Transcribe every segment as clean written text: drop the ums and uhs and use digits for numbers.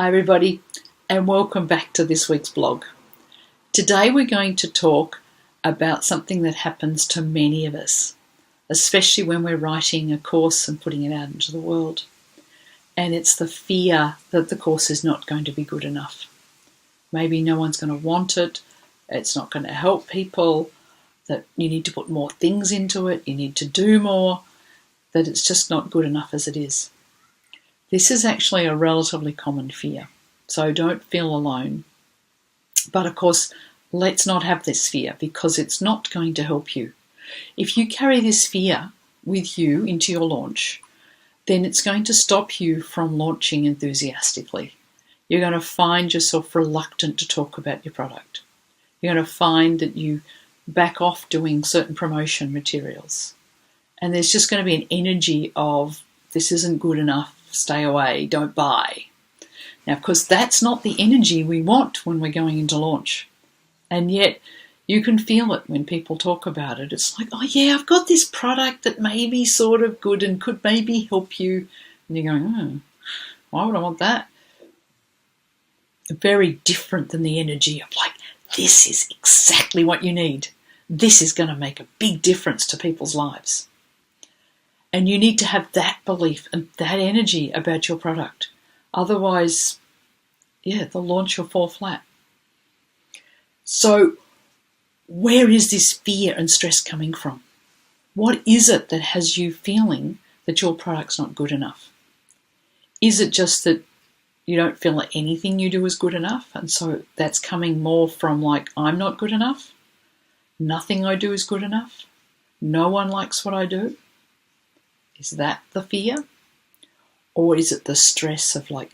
Hi everybody, and welcome back to this week's blog. Today we're going to talk about something that happens to many of us, especially when we're writing a course and putting it out into the world. And it's the fear that the course is not going to be good enough. Maybe no one's going to want it, it's not going to help people, that you need to put more things into it, you need to do more, that it's just not good enough as it is. This is actually a relatively common fear, so don't feel alone. But of course, let's not have this fear because it's not going to help you. If you carry this fear with you into your launch, then it's going to stop you from launching enthusiastically. You're going to find yourself reluctant to talk about your product. You're going to find that you back off doing certain promotion materials. And there's just going to be an energy of, this isn't good enough, stay away, don't buy. Now, of course, that's not the energy we want when we're going into launch. And yet, you can feel it when people talk about it. It's like, oh yeah, I've got this product that may be sort of good and could maybe help you. And you're going, oh, why would I want that? Very different than the energy of like, this is exactly what you need. This is going to make a big difference to people's lives. And you need to have that belief and that energy about your product. Otherwise, the launch will fall flat. So where is this fear and stress coming from? What is it that has you feeling that your product's not good enough? Is it just that you don't feel that anything you do is good enough? And so that's coming more from like, I'm not good enough. Nothing I do is good enough. No one likes what I do. Is that the fear? Or is it the stress of like,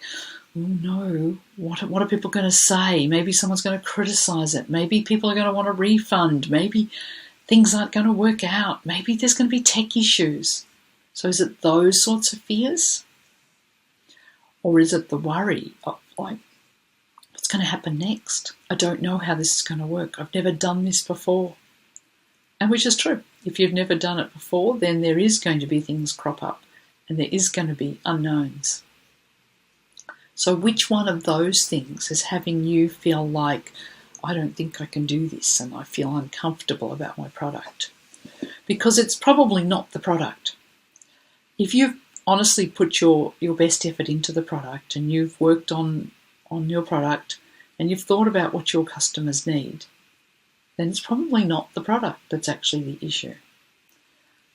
oh no, what are people going to say? Maybe someone's going to criticize it. Maybe people are going to want a refund. Maybe things aren't going to work out. Maybe there's going to be tech issues. So is it those sorts of fears? Or is it the worry of like, what's going to happen next? I don't know how this is going to work. I've never done this before. And which is true. If you've never done it before, then there is going to be things crop up and there is going to be unknowns. So which one of those things is having you feel like, I don't think I can do this and I feel uncomfortable about my product? Because it's probably not the product. If you've honestly put your best effort into the product and you've worked on your product and you've thought about what your customers need, then it's probably not the product that's actually the issue.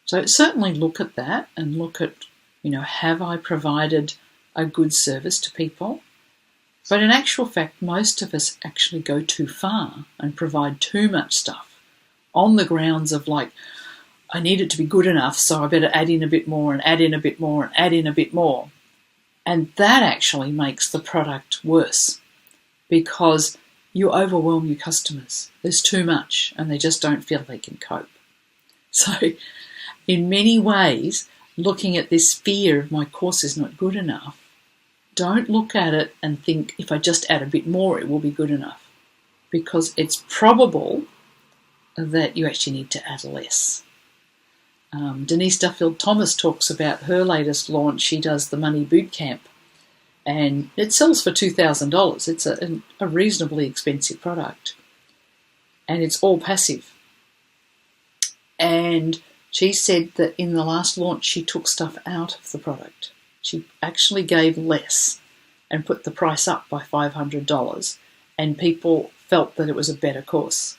So certainly look at that and look at, have I provided a good service to people? But in actual fact, most of us actually go too far and provide too much stuff on the grounds of like, I need it to be good enough, so I better add in a bit more and add in a bit more and add in a bit more. And that actually makes the product worse because you overwhelm your customers. There's too much and they just don't feel they can cope. So in many ways, looking at this fear of my course is not good enough, don't look at it and think if I just add a bit more, it will be good enough. Because it's probable that you actually need to add less. Denise Duffield-Thomas talks about her latest launch. She does the Money Bootcamp. And it sells for $2,000. It's a reasonably expensive product. And it's all passive. And she said that in the last launch, she took stuff out of the product. She actually gave less and put the price up by $500. And people felt that it was a better course.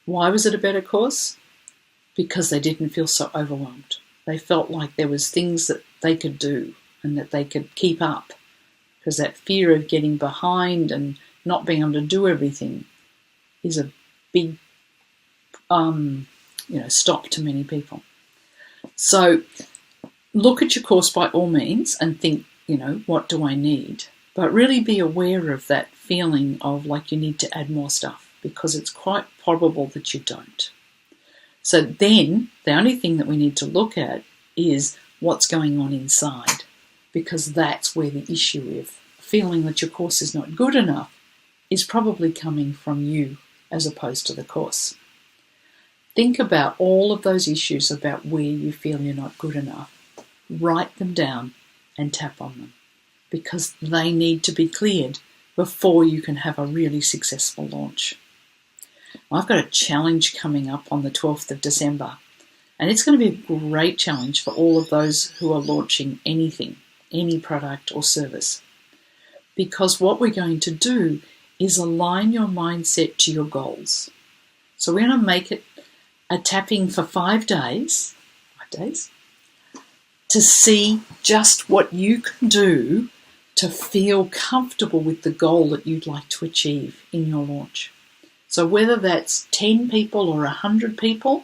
Why was it a better course? Because they didn't feel so overwhelmed. They felt like there was things that they could do and that they could keep up. Because that fear of getting behind and not being able to do everything is a big stop to many people. So look at your course by all means and think, what do I need? But really be aware of that feeling of like you need to add more stuff because it's quite probable that you don't. So then the only thing that we need to look at is what's going on inside, because that's where the issue of feeling that your course is not good enough is probably coming from you as opposed to the course. Think about all of those issues about where you feel you're not good enough. Write them down and tap on them, because they need to be cleared before you can have a really successful launch. I've got a challenge coming up on the 12th of December, and it's going to be a great challenge for all of those who are launching anything, any product or service. Because what we're going to do is align your mindset to your goals. So we're going to make it a tapping for 5 days, to see just what you can do to feel comfortable with the goal that you'd like to achieve in your launch. So whether that's 10 people or 100 people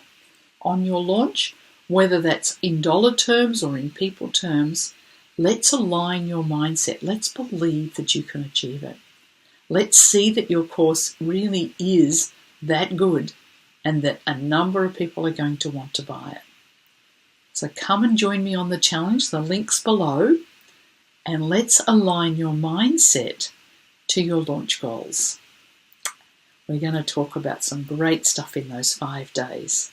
on your launch, whether that's in dollar terms or in people terms, let's align your mindset. Let's believe that you can achieve it. Let's see that your course really is that good and that a number of people are going to want to buy it. So come and join me on the challenge. The link's below. And let's align your mindset to your launch goals. We're going to talk about some great stuff in those 5 days.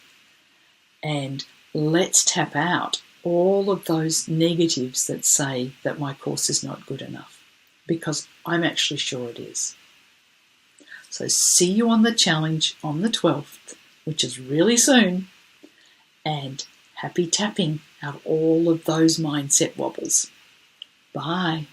And let's tap out all of those negatives that say that my course is not good enough, because I'm actually sure it is. So see you on the challenge on the 12th, which is really soon, and happy tapping out all of those mindset wobbles. Bye.